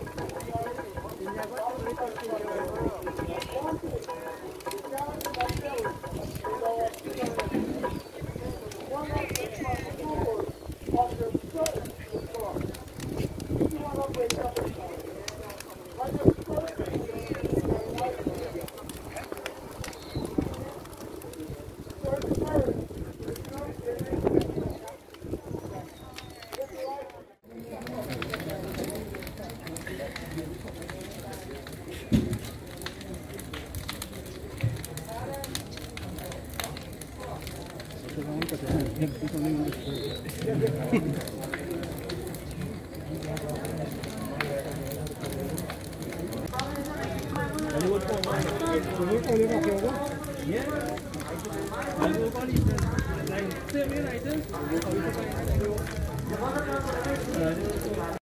us.